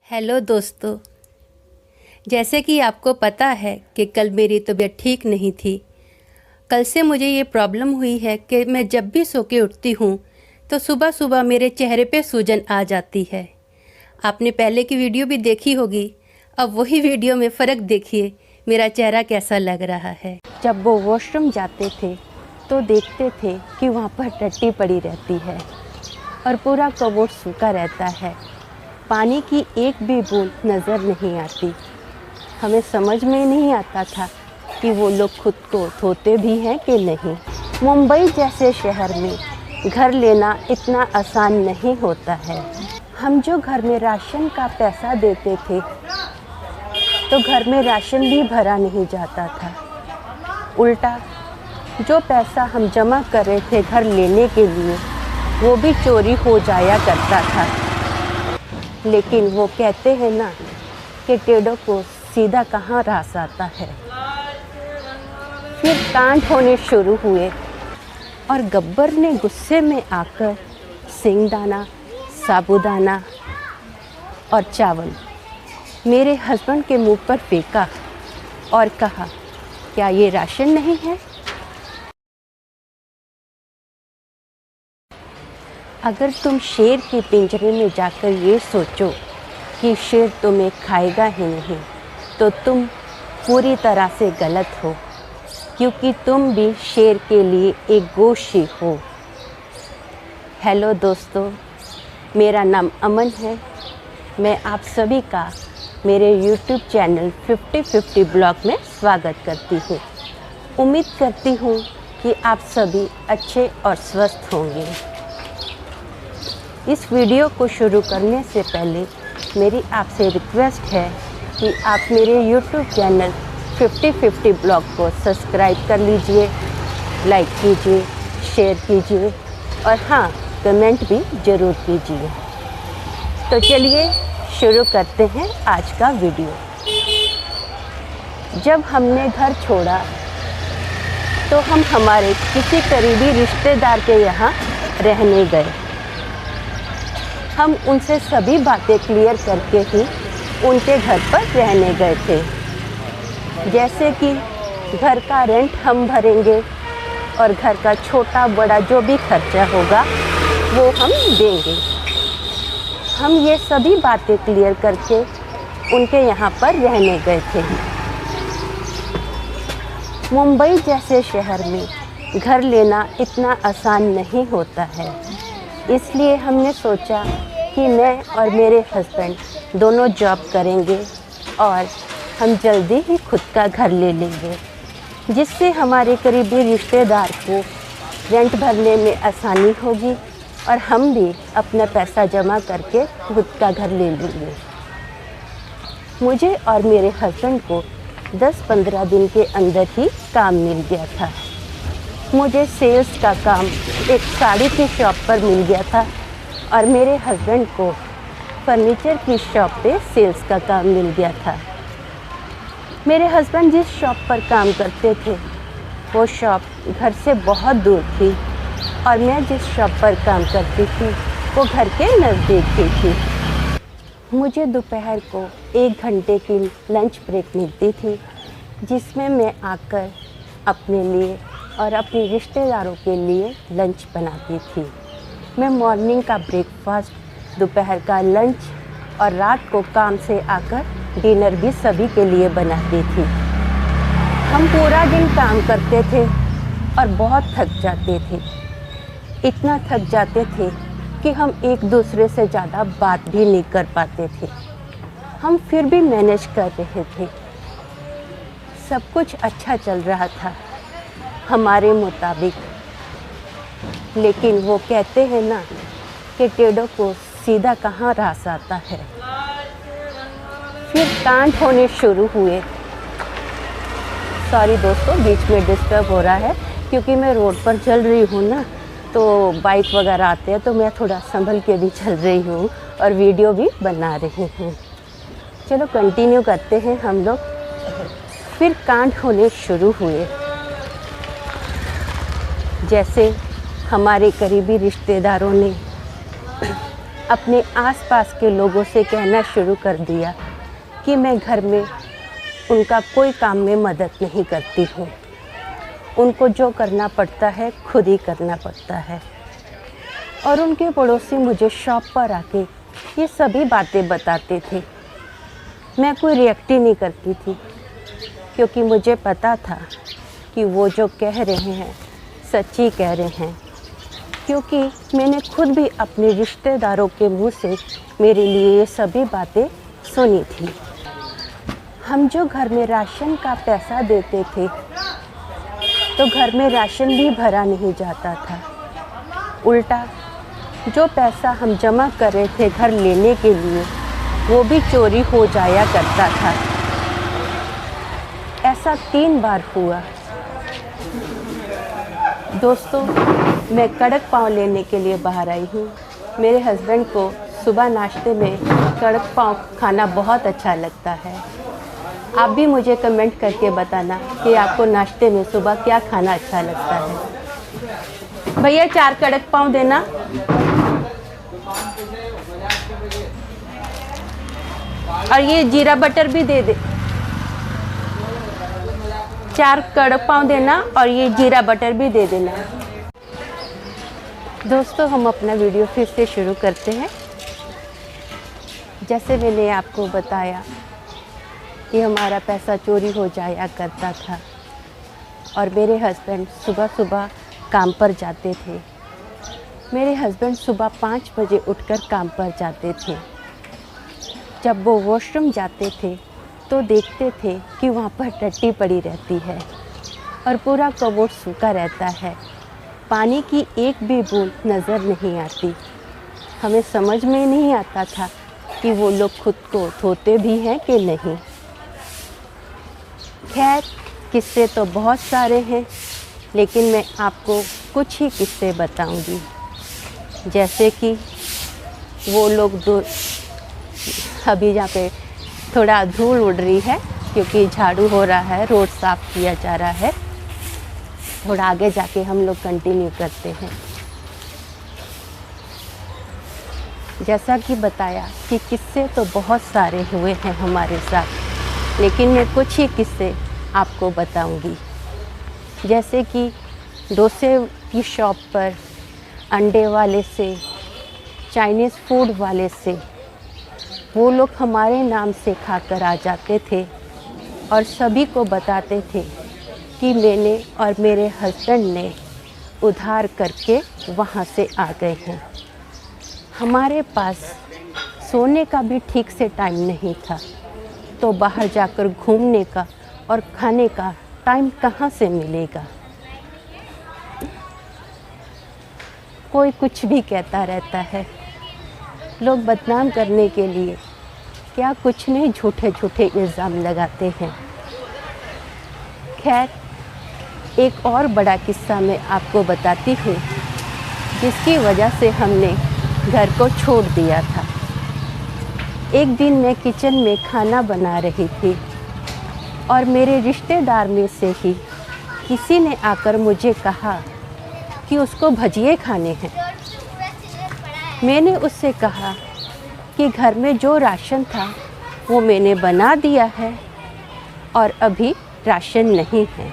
Hello दोस्तों। जैसे कि आपको पता है कि कल मेरी तबीयत ठीक नहीं थी। कल से मुझे ये प्रॉब्लम हुई है कि मैं जब भी सो के उठती हूँ तो सुबह सुबह मेरे चेहरे पे सूजन आ जाती है। आपने पहले की वीडियो भी देखी होगी, अब वही वीडियो में फ़र्क देखिए मेरा चेहरा कैसा लग रहा है। जब वो वॉशरूम जाते थे तो देखते थे कि वहाँ पर टट्टी पड़ी रहती है और पूरा कबोर्ड सूखा रहता है, पानी की एक भी बूंद नज़र नहीं आती। हमें समझ में नहीं आता था कि वो लोग खुद को धोते भी हैं कि नहीं। मुंबई जैसे शहर में घर लेना इतना आसान नहीं होता है। हम जो घर में राशन का पैसा देते थे तो घर में राशन भी भरा नहीं जाता था। उल्टा जो पैसा हम जमा कर रहे थे घर लेने के लिए वो भी चोरी हो जाया करता था। लेकिन वो कहते हैं ना कि टेढ़ों को सीधा कहाँ रास आता है। फिर कांड होने शुरू हुए और गब्बर ने गुस्से में आकर सिंगदाना, साबूदाना और चावल मेरे हस्बैंड के मुंह पर फेंका और कहा, क्या ये राशन नहीं है? अगर तुम शेर के पिंजरे में जाकर ये सोचो कि शेर तुम्हें खाएगा ही नहीं तो तुम पूरी तरह से गलत हो, क्योंकि तुम भी शेर के लिए एक गोश्त ही हो। हेलो दोस्तों, मेरा नाम अमन है। मैं आप सभी का मेरे YouTube चैनल 50-50 ब्लॉग में स्वागत करती हूँ। उम्मीद करती हूँ कि आप सभी अच्छे और स्वस्थ होंगे। इस वीडियो को शुरू करने से पहले मेरी आपसे रिक्वेस्ट है कि आप मेरे YouTube चैनल 50-50 ब्लॉग को सब्सक्राइब कर लीजिए, लाइक कीजिए, शेयर कीजिए और हाँ, कमेंट भी ज़रूर कीजिए। तो चलिए शुरू करते हैं आज का वीडियो। जब हमने घर छोड़ा तो हम हमारे किसी करीबी रिश्तेदार के यहाँ रहने गए। हम उनसे सभी बातें क्लियर करके ही उनके घर पर रहने गए थे, जैसे कि घर का रेंट हम भरेंगे और घर का छोटा बड़ा जो भी खर्चा होगा वो हम देंगे। हम ये सभी बातें क्लियर करके उनके यहाँ पर रहने गए थे। मुंबई जैसे शहर में घर लेना इतना आसान नहीं होता है, इसलिए हमने सोचा कि मैं और मेरे हस्बैंड दोनों जॉब करेंगे और हम जल्दी ही खुद का घर ले लेंगे, जिससे हमारे करीबी रिश्तेदार को रेंट भरने में आसानी होगी और हम भी अपना पैसा जमा करके खुद का घर ले लेंगे। मुझे और मेरे हस्बैंड को 10-15 दिन के अंदर ही काम मिल गया था। मुझे सेल्स का काम एक साड़ी की शॉप पर मिल गया था और मेरे हस्बैंड को फर्नीचर की शॉप पे सेल्स का काम मिल गया था। मेरे हस्बैंड जिस शॉप पर काम करते थे वो शॉप घर से बहुत दूर थी और मैं जिस शॉप पर काम करती थी वो घर के नज़दीक ही थी। मुझे दोपहर को 1 घंटे की लंच ब्रेक मिलती थी, जिसमें मैं आकर अपने लिए और अपने रिश्तेदारों के लिए लंच बनाती थी। मैं मॉर्निंग का ब्रेकफास्ट, दोपहर का लंच और रात को काम से आकर डिनर भी सभी के लिए बनाती थी। हम पूरा दिन काम करते थे और बहुत थक जाते थे। इतना थक जाते थे कि हम एक दूसरे से ज़्यादा बात भी नहीं कर पाते थे। हम फिर भी मैनेज कर रहे थे। सब कुछ अच्छा चल रहा था हमारे मुताबिक, लेकिन वो कहते हैं ना कि टेढ़ों को सीधा कहाँ रास आता है। फिर कांड होने शुरू हुए। सॉरी दोस्तों, बीच में डिस्टर्ब हो रहा है क्योंकि मैं रोड पर चल रही हूँ ना, तो बाइक वगैरह आते हैं तो मैं थोड़ा संभल के भी चल रही हूँ और वीडियो भी बना रही हूँ। चलो कंटिन्यू करते हैं हम लोग। फिर कांड होने शुरू हुए। जैसे हमारे करीबी रिश्तेदारों ने अपने आसपास के लोगों से कहना शुरू कर दिया कि मैं घर में उनका कोई काम में मदद नहीं करती हूँ। उनको जो करना पड़ता है खुद ही करना पड़ता है। और उनके पड़ोसी मुझे शॉप पर आके ये सभी बातें बताते थे। मैं कोई रिएक्ट ही नहीं करती थी, क्योंकि मुझे पता था कि वो जो कह रहे हैं सच्ची कह रहे हैं, क्योंकि मैंने खुद भी अपने रिश्तेदारों के मुंह से मेरे लिए ये सभी बातें सुनी थी। हम जो घर में राशन का पैसा देते थे तो घर में राशन भी भरा नहीं जाता था। उल्टा जो पैसा हम जमा कर रहे थे घर लेने के लिए वो भी चोरी हो जाया करता था। ऐसा 3 बार हुआ। दोस्तों, मैं कड़क पाव लेने के लिए बाहर आई हूँ। मेरे हस्बैंड को सुबह नाश्ते में कड़क पाव खाना बहुत अच्छा लगता है। आप भी मुझे कमेंट करके बताना कि आपको नाश्ते में सुबह क्या खाना अच्छा लगता है। भैया 4 कड़क पाव देना। और ये जीरा बटर भी दे दे। 4 कड़क पाव देना और ये जीरा बटर भी दे देना। दोस्तों, हम अपना वीडियो फिर से शुरू करते हैं। जैसे मैंने आपको बताया कि हमारा पैसा चोरी हो जाया करता था और मेरे हस्बैंड सुबह सुबह काम पर जाते थे। मेरे हस्बैंड सुबह 5 बजे उठकर काम पर जाते थे। जब वो वॉशरूम जाते थे तो देखते थे कि वहाँ पर टट्टी पड़ी रहती है और पूरा कबोर्ड सूखा रहता है। पानी की एक भी बूंद नज़र नहीं आती। हमें समझ में नहीं आता था कि वो लोग खुद को धोते भी हैं कि नहीं। खैर, किस्से तो बहुत सारे हैं, लेकिन मैं आपको कुछ ही किस्से बताऊंगी। जैसे कि वो लोग अभी यहाँ पे थोड़ा धूल उड़ रही है क्योंकि झाड़ू हो रहा है, रोड साफ़ किया जा रहा है। थोड़ा आगे जाके हम लोग कंटिन्यू करते हैं। जैसा कि बताया कि किस्से तो बहुत सारे हुए हैं हमारे साथ, लेकिन मैं कुछ ही किस्से आपको बताऊंगी। जैसे कि डोसे की शॉप पर अंडे वाले से, चाइनीज़ फूड वाले से वो लोग हमारे नाम से खाकर आ जाते थे और सभी को बताते थे कि मैंने और मेरे हस्बैंड ने उधार करके वहाँ से आ गए हैं। हमारे पास सोने का भी ठीक से टाइम नहीं था, तो बाहर जाकर घूमने का और खाने का टाइम कहाँ से मिलेगा। कोई कुछ भी कहता रहता है। लोग बदनाम करने के लिए क्या कुछ नहीं झूठे झूठे इल्ज़ाम लगाते हैं। खैर, एक और बड़ा किस्सा मैं आपको बताती हूँ, जिसकी वजह से हमने घर को छोड़ दिया था। एक दिन मैं किचन में खाना बना रही थी और मेरे रिश्तेदार में से ही किसी ने आकर मुझे कहा कि उसको भजिए खाने हैं। मैंने उससे कहा कि घर में जो राशन था वो मैंने बना दिया है और अभी राशन नहीं है।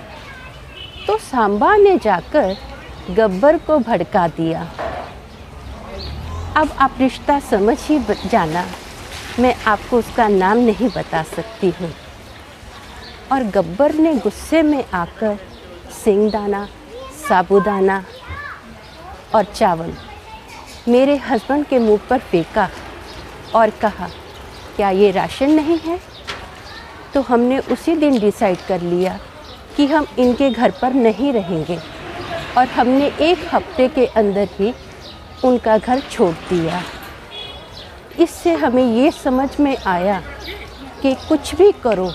तो सांबा ने जाकर गब्बर को भड़का दिया। अब आप रिश्ता समझ ही जाना, मैं आपको उसका नाम नहीं बता सकती हूँ। और गब्बर ने गुस्से में आकर सिंगदाना, साबूदाना और चावल मेरे हस्बैंड के मुंह पर फेंका और कहा, क्या ये राशन नहीं है? तो हमने उसी दिन डिसाइड कर लिया कि हम इनके घर पर नहीं रहेंगे और हमने 1 हफ्ते के अंदर ही उनका घर छोड़ दिया। इससे हमें ये समझ में आया कि कुछ भी करो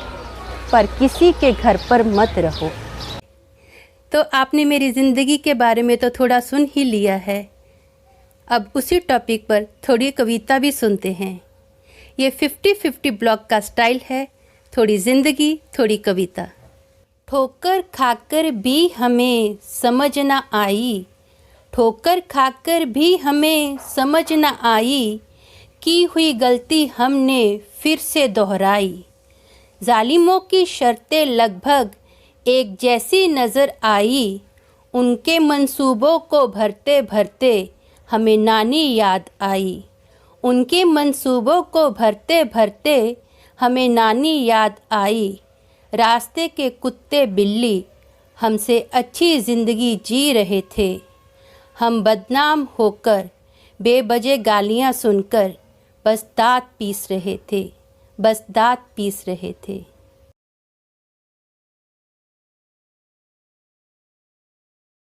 पर किसी के घर पर मत रहो। तो आपने मेरी ज़िंदगी के बारे में तो थोड़ा सुन ही लिया है। अब उसी टॉपिक पर थोड़ी कविता भी सुनते हैं। ये 50-50 ब्लॉग का स्टाइल है, थोड़ी ज़िंदगी थोड़ी कविता। ठोकर खाकर भी हमें समझ ना आई, ठोकर खाकर भी हमें समझ ना आई, की हुई गलती हमने फिर से दोहराई। जालिमों की शर्तें लगभग एक जैसी नज़र आई। उनके मंसूबों को भरते भरते हमें नानी याद आई। उनके मंसूबों को भरते भरते हमें नानी याद आई। रास्ते के कुत्ते बिल्ली हमसे अच्छी ज़िंदगी जी रहे थे। हम बदनाम होकर बेवजह गालियाँ सुनकर बस दाँत पीस रहे थे।